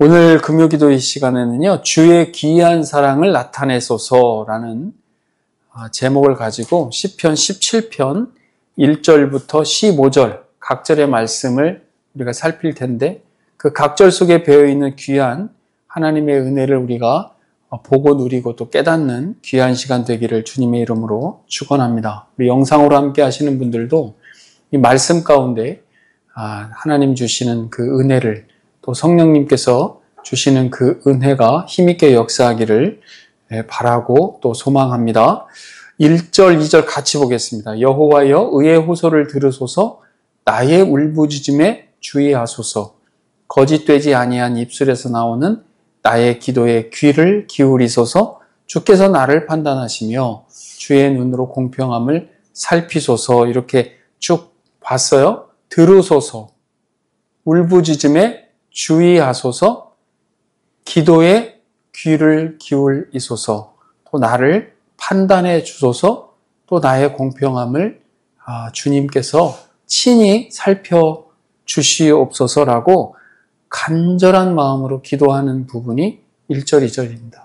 오늘 금요기도의 시간에는요, 주의 기이한 사랑을 나타내소서라는 제목을 가지고 시편 17편 1절부터 15절 각절의 말씀을 우리가 살필 텐데, 그 각절 속에 배어있는 귀한 하나님의 은혜를 우리가 보고 누리고 또 깨닫는 귀한 시간 되기를 주님의 이름으로 축원합니다. 우리 영상으로 함께 하시는 분들도 이 말씀 가운데 하나님 주시는 그 은혜를, 또 성령님께서 주시는 그 은혜가 힘있게 역사하기를 바라고 또 소망합니다. 1절, 2절 같이 보겠습니다. 여호와여 의의 호소를 들으소서, 나의 울부짖음에 주의하소서. 거짓되지 아니한 입술에서 나오는 나의 기도에 귀를 기울이소서. 주께서 나를 판단하시며 주의 눈으로 공평함을 살피소서. 이렇게 쭉 봤어요. 들으소서, 울부짖음에 주의하소서, 기도에 귀를 기울이소서, 또 나를 판단해 주소서, 또 나의 공평함을 주님께서 친히 살펴주시옵소서라고 간절한 마음으로 기도하는 부분이 1절, 2절입니다.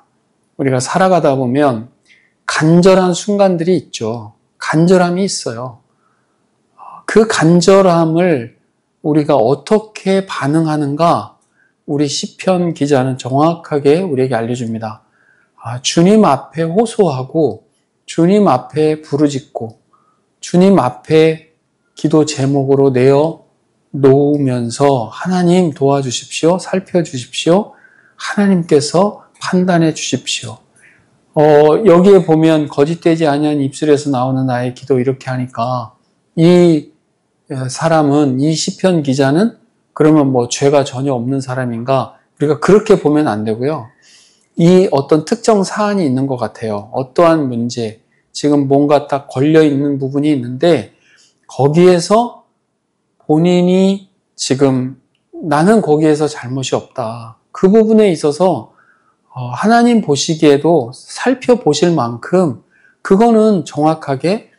우리가 살아가다 보면 간절한 순간들이 있죠. 간절함이 있어요. 그 간절함을 우리가 어떻게 반응하는가, 우리 시편 기자는 정확하게 우리에게 알려줍니다. 주님 앞에 호소하고, 주님 앞에 부르짖고, 주님 앞에 기도 제목으로 내어 놓으면서 하나님 도와주십시오, 살펴주십시오, 하나님께서 판단해 주십시오. 여기에 보면 거짓되지 아니한 입술에서 나오는 나의 기도, 이렇게 하니까 이 사람은, 이 시편 기자는 그러면 죄가 전혀 없는 사람인가? 우리가 그렇게 보면 안 되고요. 이 어떤 특정 사안이 있는 것 같아요. 어떠한 문제, 지금 뭔가 딱 걸려있는 부분이 있는데, 거기에서 본인이 지금 나는 거기에서 잘못이 없다, 그 부분에 있어서 하나님 보시기에도 살펴보실 만큼 그거는 정확하게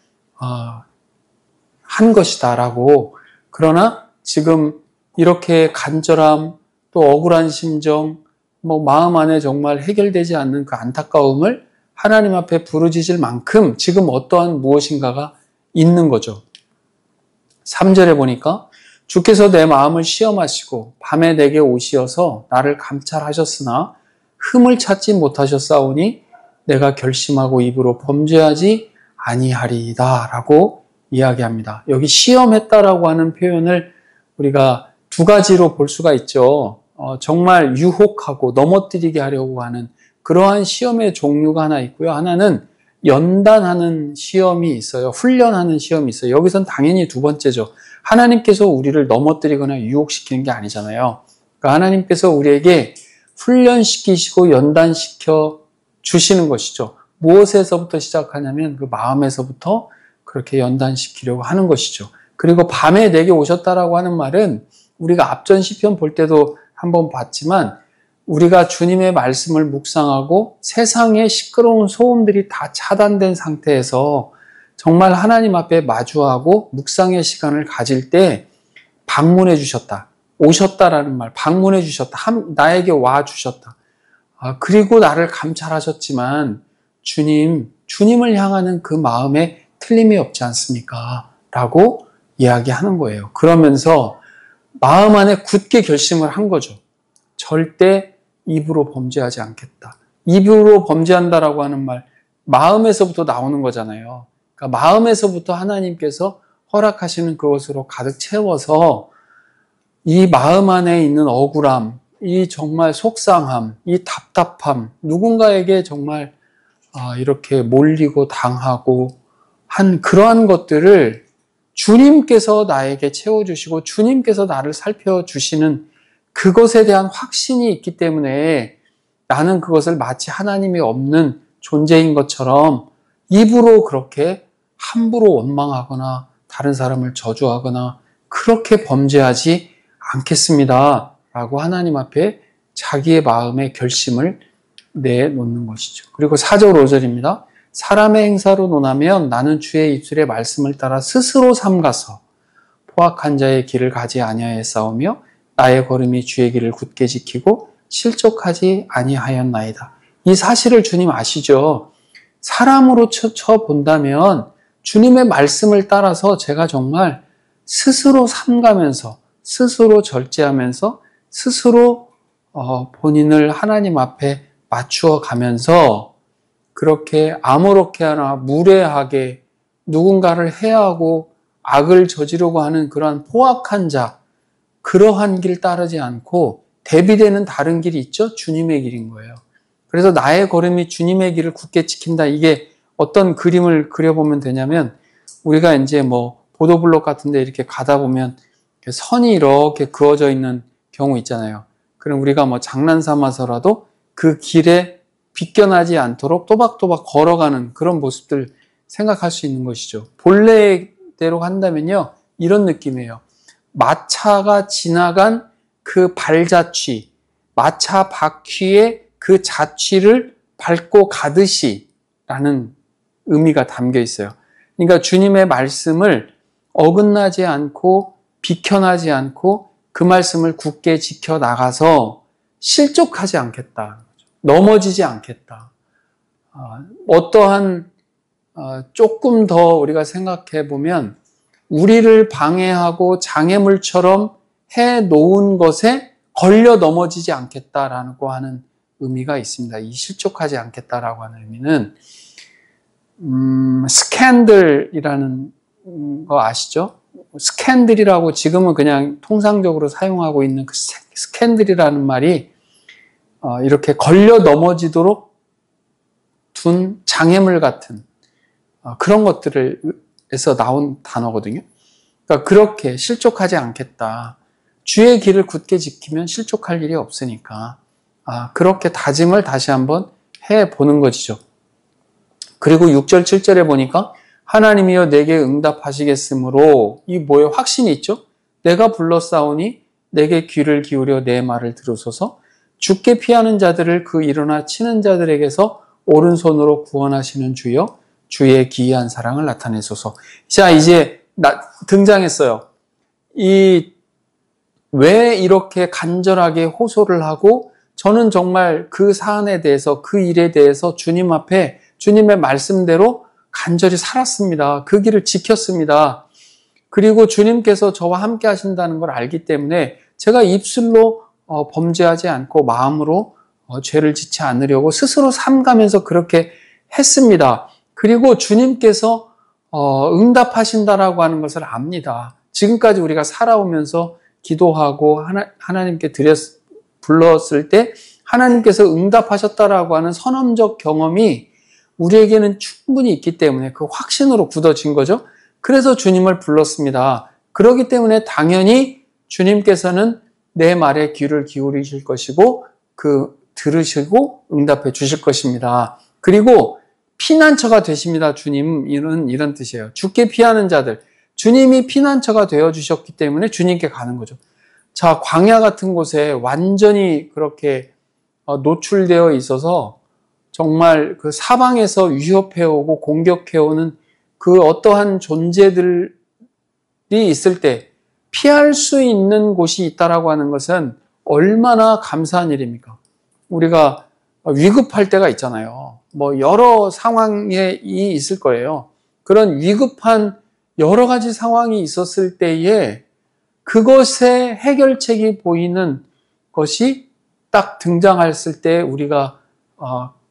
한 것이다라고. 그러나 지금 이렇게 간절함, 또 억울한 심정, 마음 안에 정말 해결되지 않는 그 안타까움을 하나님 앞에 부르짖을 만큼 지금 어떠한 무엇인가가 있는 거죠. 3절에 보니까 주께서 내 마음을 시험하시고 밤에 내게 오시어서 나를 감찰하셨으나 흠을 찾지 못하셨사오니 내가 결심하고 입으로 범죄하지 아니하리이다 라고 이야기합니다. 여기 시험했다라고 하는 표현을 우리가 두 가지로 볼 수가 있죠. 정말 유혹하고 넘어뜨리게 하려고 하는 그러한 시험의 종류가 하나 있고요. 하나는 연단하는 시험이 있어요. 훈련하는 시험이 있어요. 여기선 당연히 두 번째죠. 하나님께서 우리를 넘어뜨리거나 유혹시키는 게 아니잖아요. 그러니까 하나님께서 우리에게 훈련시키시고 연단시켜 주시는 것이죠. 무엇에서부터 시작하냐면 그 마음에서부터 그렇게 연단시키려고 하는 것이죠. 그리고 밤에 내게 오셨다라고 하는 말은 우리가 앞전 시편 볼 때도 한번 봤지만, 우리가 주님의 말씀을 묵상하고 세상의 시끄러운 소음들이 다 차단된 상태에서 정말 하나님 앞에 마주하고 묵상의 시간을 가질 때 방문해 주셨다, 오셨다라는 말, 방문해 주셨다, 나에게 와 주셨다. 그리고 나를 감찰하셨지만 주님을 향하는 그 마음에 틀림이 없지 않습니까? 라고 이야기하는 거예요. 그러면서 마음 안에 굳게 결심을 한 거죠. 절대 입으로 범죄하지 않겠다. 입으로 범죄한다라고 하는 말, 마음에서부터 나오는 거잖아요. 그러니까 마음에서부터 하나님께서 허락하시는 그것으로 가득 채워서 이 마음 안에 있는 억울함, 이 정말 속상함, 이 답답함, 누군가에게 정말 이렇게 몰리고 당하고 한 그러한 것들을 주님께서 나에게 채워주시고 주님께서 나를 살펴주시는 그것에 대한 확신이 있기 때문에 나는 그것을 마치 하나님이 없는 존재인 것처럼 입으로 그렇게 함부로 원망하거나 다른 사람을 저주하거나 그렇게 범죄하지 않겠습니다 라고 하나님 앞에 자기의 마음의 결심을 내놓는 것이죠. 그리고 4절 5절입니다. 사람의 행사로 논하면 나는 주의 입술의 말씀을 따라 스스로 삼가서 포악한 자의 길을 가지 아니하였사오며 나의 걸음이 주의 길을 굳게 지키고 실족하지 아니하였나이다. 이 사실을 주님 아시죠? 사람으로 쳐본다면 주님의 말씀을 따라서 제가 정말 스스로 삼가면서, 스스로 절제하면서, 스스로 본인을 하나님 앞에 맞추어 가면서 그렇게 아무렇게 하나 무례하게 누군가를 해하고 악을 저지르고 하는 그러한 포악한 자, 그러한 길 따르지 않고 대비되는 다른 길이 있죠? 주님의 길인 거예요. 그래서 나의 걸음이 주님의 길을 굳게 지킨다. 이게 어떤 그림을 그려보면 되냐면, 우리가 이제 뭐 보도블록 같은 데 이렇게 가다 보면 선이 이렇게 그어져 있는 경우 있잖아요. 그럼 우리가 뭐 장난 삼아서라도 그 길에 비껴나지 않도록 또박또박 걸어가는 그런 모습들 생각할 수 있는 것이죠. 본래대로 한다면요, 이런 느낌이에요. 마차가 지나간 그 발자취, 마차 바퀴에 그 자취를 밟고 가듯이 라는 의미가 담겨 있어요. 그러니까 주님의 말씀을 어긋나지 않고 비켜나지 않고 그 말씀을 굳게 지켜나가서 실족하지 않겠다. 넘어지지 않겠다. 어떠한 조금 더 우리가 생각해 보면 우리를 방해하고 장애물처럼 해놓은 것에 걸려 넘어지지 않겠다라고 하는 의미가 있습니다. 이 실족하지 않겠다라고 하는 의미는 스캔들이라는 거 아시죠? 스캔들이라고 지금은 그냥 통상적으로 사용하고 있는 그 스캔들이라는 말이 이렇게 걸려 넘어지도록 둔 장애물 같은 그런 것들에서 나온 단어거든요. 그러니까 그렇게 실족하지 않겠다. 주의 길을 굳게 지키면 실족할 일이 없으니까 그렇게 다짐을 다시 한번 해보는 것이죠. 그리고 6절, 7절에 보니까 하나님이여 내게 응답하시겠으므로 이 뭐에 확신이 있죠? 내가 불렀사오니 내게 귀를 기울여 내 말을 들으소서. 죽게 피하는 자들을 그 일어나 치는 자들에게서 오른손으로 구원하시는 주여 주의 기이한 사랑을 나타내소서. 자, 이제 등장했어요. 왜 이렇게 간절하게 호소를 하고 저는 정말 그 사안에 대해서 그 일에 대해서 주님 앞에 주님의 말씀대로 간절히 살았습니다. 그 길을 지켰습니다. 그리고 주님께서 저와 함께 하신다는 걸 알기 때문에 제가 입술로 범죄하지 않고 마음으로 죄를 짓지 않으려고 스스로 삼가면서 그렇게 했습니다. 그리고 주님께서 응답하신다라고 하는 것을 압니다. 지금까지 우리가 살아오면서 기도하고 하나님께 불렀을 때 하나님께서 응답하셨다라고 하는 선언적 경험이 우리에게는 충분히 있기 때문에 그 확신으로 굳어진 거죠. 그래서 주님을 불렀습니다. 그렇기 때문에 당연히 주님께서는 내 말에 귀를 기울이실 것이고 들으시고 응답해 주실 것입니다. 그리고 피난처가 되십니다. 주님은 이런 뜻이에요. 죽게 피하는 자들, 주님이 피난처가 되어주셨기 때문에 주님께 가는 거죠. 자, 광야 같은 곳에 완전히 그렇게 노출되어 있어서 정말 그 사방에서 위협해오고 공격해오는 그 어떠한 존재들이 있을 때 피할 수 있는 곳이 있다라고 하는 것은 얼마나 감사한 일입니까? 우리가 위급할 때가 있잖아요. 뭐 여러 상황이 있을 거예요. 그런 위급한 여러 가지 상황이 있었을 때에 그것의 해결책이 보이는 것이 딱 등장했을 때 우리가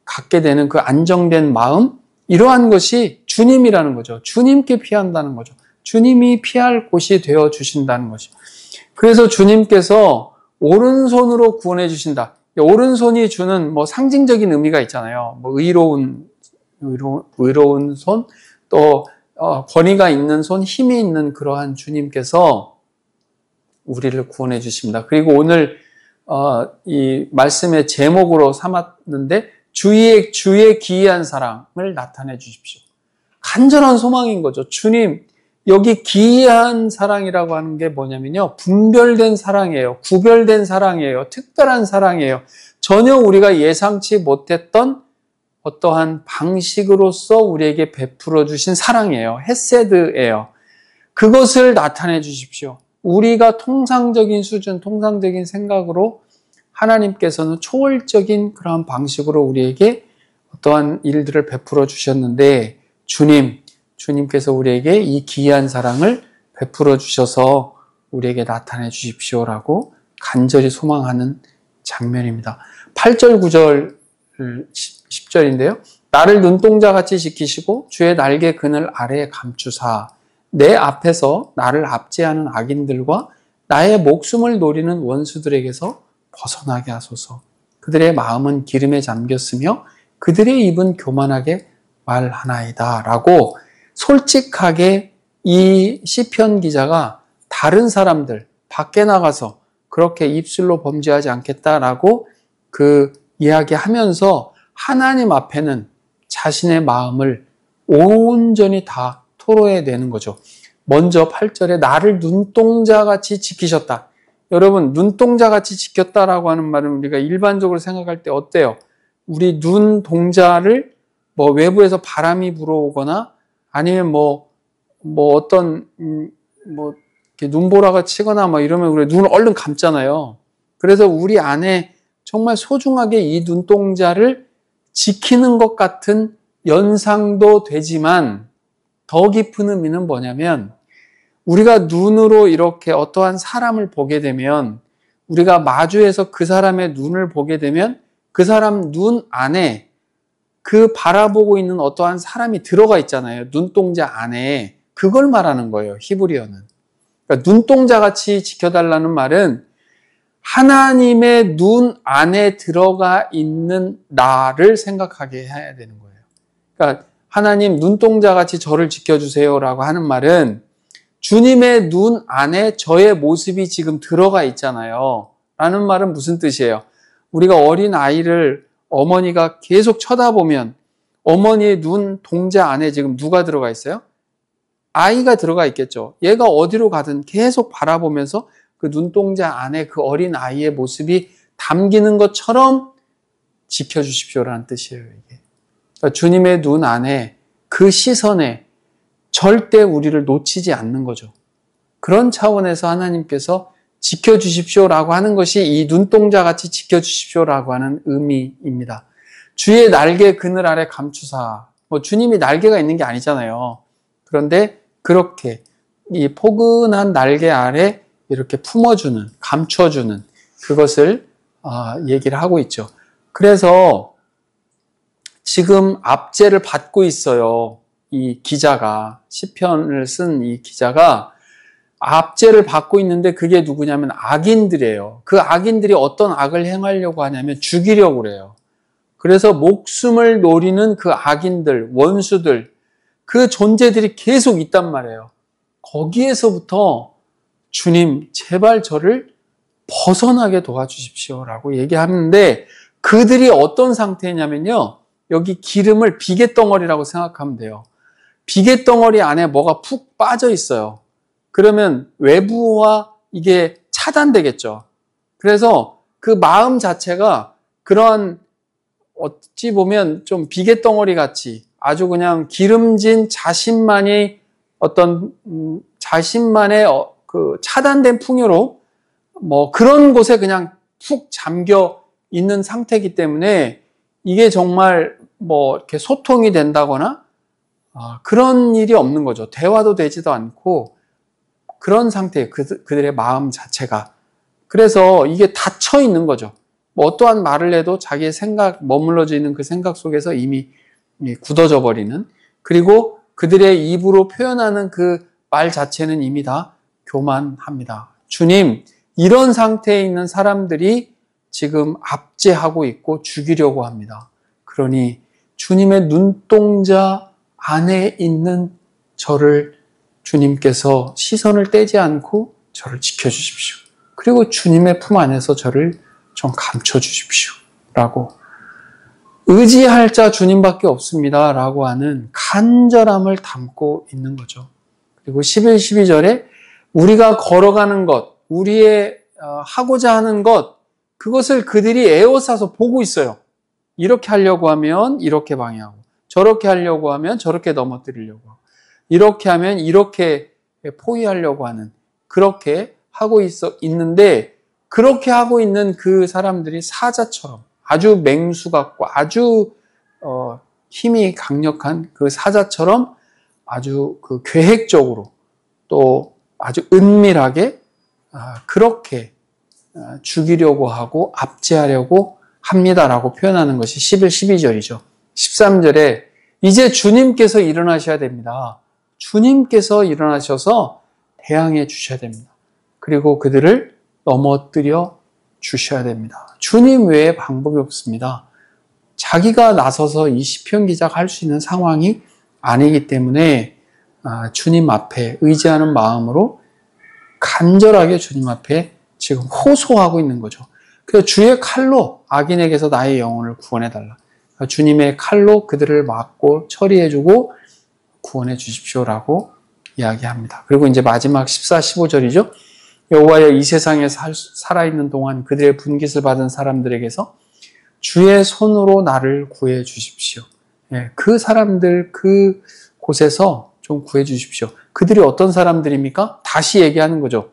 갖게 되는 그 안정된 마음, 이러한 것이 주님이라는 거죠. 주님께 피한다는 거죠. 주님이 피할 곳이 되어 주신다는 것이죠. 그래서 주님께서 오른손으로 구원해 주신다. 오른손이 주는 뭐 상징적인 의미가 있잖아요. 뭐 의로운 손, 또 권위가 있는 손, 힘이 있는 그러한 주님께서 우리를 구원해 주십니다. 그리고 오늘 이 말씀의 제목으로 삼았는데 주의 기이한 사랑을 나타내 주십시오. 간절한 소망인 거죠. 주님, 여기 기이한 사랑이라고 하는 게 뭐냐면요, 분별된 사랑이에요. 구별된 사랑이에요. 특별한 사랑이에요. 전혀 우리가 예상치 못했던 어떠한 방식으로서 우리에게 베풀어 주신 사랑이에요. 헤세드예요. 그것을 나타내 주십시오. 우리가 통상적인 수준, 통상적인 생각으로 하나님께서는 초월적인 그러한 방식으로 우리에게 어떠한 일들을 베풀어 주셨는데 주님께서 우리에게 이 기이한 사랑을 베풀어 주셔서 우리에게 나타내 주십시오라고 간절히 소망하는 장면입니다. 8절, 9절, 10절인데요. 나를 눈동자같이 지키시고 주의 날개 그늘 아래에 감추사 내 앞에서 나를 압제하는 악인들과 나의 목숨을 노리는 원수들에게서 벗어나게 하소서. 그들의 마음은 기름에 잠겼으며 그들의 입은 교만하게 말하나이다 라고 솔직하게 이 시편 기자가 다른 사람들 밖에 나가서 그렇게 입술로 범죄하지 않겠다라고 그 이야기하면서 하나님 앞에는 자신의 마음을 온전히 다 토로해내는 거죠. 먼저 8절에 나를 눈동자같이 지키셨다. 여러분, 눈동자같이 지켰다라고 하는 말은 우리가 일반적으로 생각할 때 어때요? 우리 눈동자를 뭐 외부에서 바람이 불어오거나 아니면 어떤 이렇게 눈보라가 치거나 이러면 우리 눈을 얼른 감잖아요. 그래서 우리 안에 정말 소중하게 이 눈동자를 지키는 것 같은 연상도 되지만 더 깊은 의미는 뭐냐면 우리가 눈으로 이렇게 어떠한 사람을 보게 되면 우리가 마주해서 그 사람의 눈을 보게 되면 그 사람 눈 안에 그 바라보고 있는 어떠한 사람이 들어가 있잖아요. 눈동자 안에. 그걸 말하는 거예요. 히브리어는. 그러니까 눈동자같이 지켜달라는 말은 하나님의 눈 안에 들어가 있는 나를 생각하게 해야 되는 거예요. 그러니까 하나님 눈동자같이 저를 지켜주세요라고 하는 말은 주님의 눈 안에 저의 모습이 지금 들어가 있잖아요. 라는 말은 무슨 뜻이에요? 우리가 어린 아이를 어머니가 계속 쳐다보면 어머니의 눈동자 안에 지금 누가 들어가 있어요? 아이가 들어가 있겠죠. 얘가 어디로 가든 계속 바라보면서 그 눈동자 안에 그 어린 아이의 모습이 담기는 것처럼 지켜주십시오라는 뜻이에요. 이게. 그러니까 주님의 눈 안에 그 시선에 절대 우리를 놓치지 않는 거죠. 그런 차원에서 하나님께서 지켜주십시오라고 하는 것이 이 눈동자같이 지켜주십시오라고 하는 의미입니다. 주의 날개 그늘 아래 감추사. 주님이 날개가 있는 게 아니잖아요. 그런데 그렇게 이 포근한 날개 아래 이렇게 품어주는, 감춰주는 그것을 얘기를 하고 있죠. 그래서 지금 압제를 받고 있어요. 이 기자가, 시편을 쓴 이 기자가 압제를 받고 있는데 그게 누구냐면 악인들이에요. 그 악인들이 어떤 악을 행하려고 하냐면 죽이려고 그래요. 그래서 목숨을 노리는 그 악인들, 원수들, 그 존재들이 계속 있단 말이에요. 거기에서부터 주님 제발 저를 벗어나게 도와주십시오라고 얘기하는데 그들이 어떤 상태냐면요. 여기 기름을 비계덩어리라고 생각하면 돼요. 비계덩어리 안에 뭐가 푹 빠져 있어요. 그러면 외부와 이게 차단되겠죠. 그래서 그 마음 자체가 그런 어찌 보면 좀 비계덩어리 같이 아주 그냥 기름진 자신만이 어떤 자신만의 그 차단된 풍요로 그런 곳에 그냥 푹 잠겨 있는 상태이기 때문에 이게 정말 이렇게 소통이 된다거나 그런 일이 없는 거죠. 대화도 되지도 않고 그런 상태예요. 그들의 마음 자체가. 그래서 이게 닫혀 있는 거죠. 어떠한 말을 해도 자기의 생각, 머물러져 있는 그 생각 속에서 이미 굳어져 버리는, 그리고 그들의 입으로 표현하는 그 말 자체는 이미 다 교만합니다. 주님, 이런 상태에 있는 사람들이 지금 압제하고 있고 죽이려고 합니다. 그러니 주님의 눈동자 안에 있는 저를 주님께서 시선을 떼지 않고 저를 지켜주십시오. 그리고 주님의 품 안에서 저를 좀 감춰주십시오. 라고 의지할 자 주님밖에 없습니다. 라고 하는 간절함을 담고 있는 거죠. 그리고 11, 12절에 우리가 걸어가는 것, 우리의 하고자 하는 것, 그것을 그들이 에워싸서 보고 있어요. 이렇게 하려고 하면 이렇게 방해하고, 저렇게 하려고 하면 저렇게 넘어뜨리려고 하고, 이렇게 하면 이렇게 포위하려고 하는, 그렇게 하고 있는데 그렇게 하고 있는 그 사람들이 사자처럼 아주 맹수 같고 아주 힘이 강력한 그 사자처럼 아주 그 계획적으로 또 아주 은밀하게 그렇게 죽이려고 하고 압제하려고 합니다라고 표현하는 것이 11, 12절이죠. 13절에 이제 주님께서 일어나셔야 됩니다. 주님께서 일어나셔서 대항해 주셔야 됩니다. 그리고 그들을 넘어뜨려 주셔야 됩니다. 주님 외에 방법이 없습니다. 자기가 나서서 이 시편 기자가 할 수 있는 상황이 아니기 때문에 주님 앞에 의지하는 마음으로 간절하게 주님 앞에 지금 호소하고 있는 거죠. 그래서 주의 칼로 악인에게서 나의 영혼을 구원해달라. 주님의 칼로 그들을 막고 처리해주고 구원해 주십시오라고 이야기합니다. 그리고 이제 마지막 14, 15절이죠. 여호와여 이 세상에 살아있는 동안 그들의 분깃을 받은 사람들에게서 주의 손으로 나를 구해 주십시오. 그 사람들 그 곳에서 좀 구해 주십시오. 그들이 어떤 사람들입니까? 다시 얘기하는 거죠.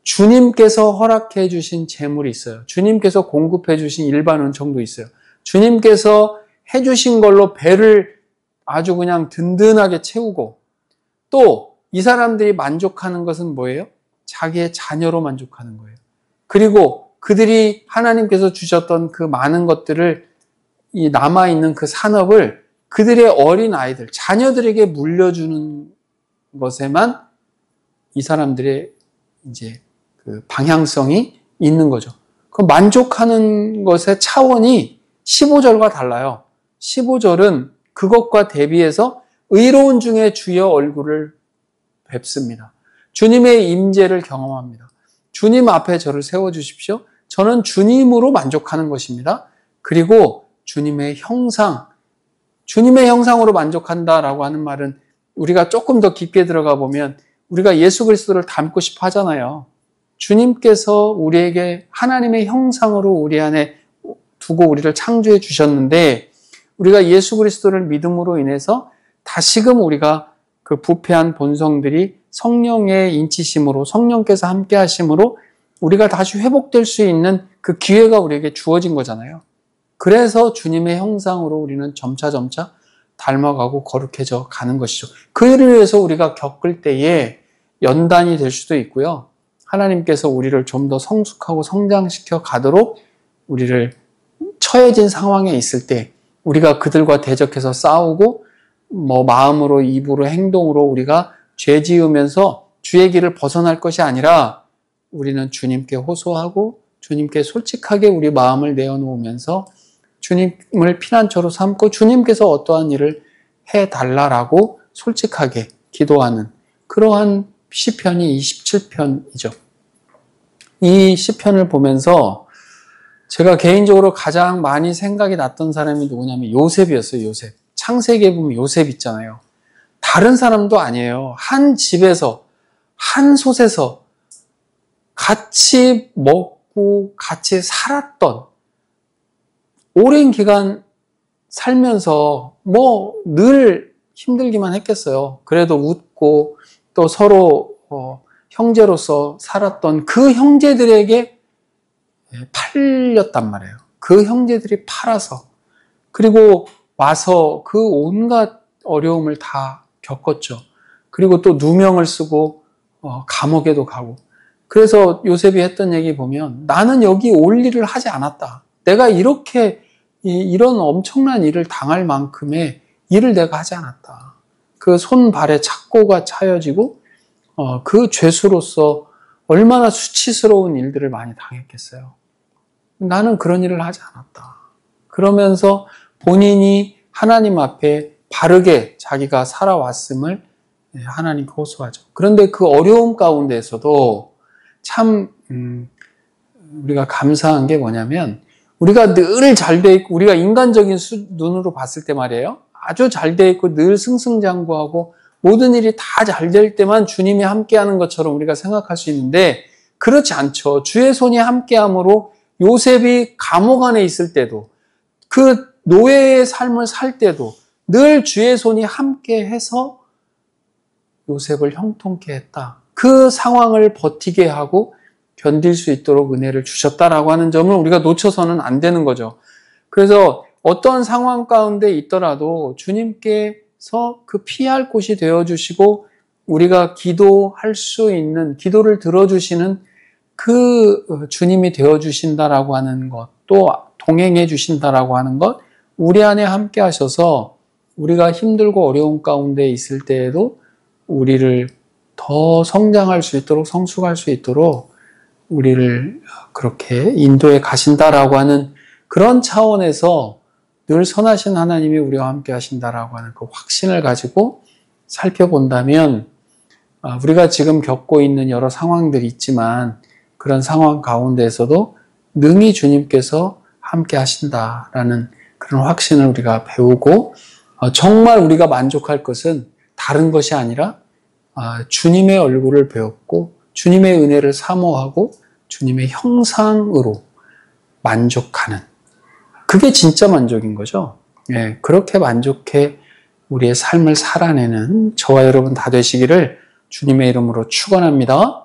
주님께서 허락해 주신 재물이 있어요. 주님께서 공급해 주신 일반 은총도 있어요. 주님께서 해 주신 걸로 배를 아주 그냥 든든하게 채우고 또 이 사람들이 만족하는 것은 뭐예요? 자기의 자녀로 만족하는 거예요. 그리고 그들이 하나님께서 주셨던 그 많은 것들을 이 남아있는 그 산업을 그들의 어린 아이들, 자녀들에게 물려주는 것에만 이 사람들의 이제 그 방향성이 있는 거죠. 그 만족하는 것의 차원이 15절과 달라요. 15절은 그것과 대비해서 의로운 중에 주의 얼굴을 뵙습니다. 주님의 임재를 경험합니다. 주님 앞에 저를 세워주십시오. 저는 주님으로 만족하는 것입니다. 그리고 주님의 형상으로 만족한다라고 하는 말은 우리가 조금 더 깊게 들어가 보면 우리가 예수 그리스도를 닮고 싶어 하잖아요. 주님께서 우리에게 하나님의 형상으로 우리 안에 두고 우리를 창조해 주셨는데 우리가 예수 그리스도를 믿음으로 인해서 다시금 우리가 그 부패한 본성들이 성령의 인치심으로 성령께서 함께 하심으로 우리가 다시 회복될 수 있는 그 기회가 우리에게 주어진 거잖아요. 그래서 주님의 형상으로 우리는 점차 닮아가고 거룩해져 가는 것이죠. 그를 위해서 우리가 겪을 때에 연단이 될 수도 있고요. 하나님께서 우리를 좀 더 성숙하고 성장시켜 가도록 우리를 처해진 상황에 있을 때 우리가 그들과 대적해서 싸우고 마음으로 입으로 행동으로 우리가 죄 지으면서 주의 길을 벗어날 것이 아니라 우리는 주님께 호소하고 주님께 솔직하게 우리 마음을 내어놓으면서 주님을 피난처로 삼고 주님께서 어떠한 일을 해달라라고 솔직하게 기도하는 그러한 시편이 27편이죠. 이 시편을 보면서 제가 개인적으로 가장 많이 생각이 났던 사람이 누구냐면 요셉이었어요. 요셉. 창세기에 보면 요셉 있잖아요. 다른 사람도 아니에요. 한 집에서 한 솥에서 같이 먹고 같이 살았던 오랜 기간 살면서 늘 힘들기만 했겠어요. 그래도 웃고 또 서로 형제로서 살았던 그 형제들에게 팔렸단 말이에요. 그 형제들이 팔아서 그리고 와서 그 온갖 어려움을 다 겪었죠. 그리고 또 누명을 쓰고 감옥에도 가고 그래서 요셉이 했던 얘기 보면 나는 여기 올 일을 하지 않았다. 내가 이렇게 이런 엄청난 일을 당할 만큼의 일을 내가 하지 않았다. 그 손발에 착고가 차여지고 그 죄수로서 얼마나 수치스러운 일들을 많이 당했겠어요. 나는 그런 일을 하지 않았다. 그러면서 본인이 하나님 앞에 바르게 자기가 살아왔음을 하나님께 호소하죠. 그런데 그 어려움 가운데에서도 참 우리가 감사한 게 뭐냐면 우리가 늘 잘 돼 있고 우리가 인간적인 눈으로 봤을 때 말이에요. 아주 잘 돼 있고 늘 승승장구하고 모든 일이 다 잘 될 때만 주님이 함께하는 것처럼 우리가 생각할 수 있는데 그렇지 않죠. 주의 손이 함께함으로 요셉이 감옥 안에 있을 때도 그 노예의 삶을 살 때도 늘 주의 손이 함께해서 요셉을 형통케 했다. 그 상황을 버티게 하고 견딜 수 있도록 은혜를 주셨다라고 하는 점을 우리가 놓쳐서는 안 되는 거죠. 그래서 어떤 상황 가운데 있더라도 주님께서 그 피할 곳이 되어주시고 우리가 기도할 수 있는, 기도를 들어주시는 그 주님이 되어주신다라고 하는 것, 또 동행해 주신다라고 하는 것, 우리 안에 함께 하셔서 우리가 힘들고 어려운 가운데 있을 때에도 우리를 더 성장할 수 있도록, 성숙할 수 있도록 우리를 그렇게 인도해 가신다라고 하는 그런 차원에서 늘 선하신 하나님이 우리와 함께 하신다라고 하는 그 확신을 가지고 살펴본다면 우리가 지금 겪고 있는 여러 상황들이 있지만 그런 상황 가운데에서도 능히 주님께서 함께 하신다라는 그런 확신을 우리가 배우고 정말 우리가 만족할 것은 다른 것이 아니라 주님의 얼굴을 배웠고 주님의 은혜를 사모하고 주님의 형상으로 만족하는, 그게 진짜 만족인 거죠. 예, 그렇게 만족해 우리의 삶을 살아내는 저와 여러분 다 되시기를 주님의 이름으로 축원합니다.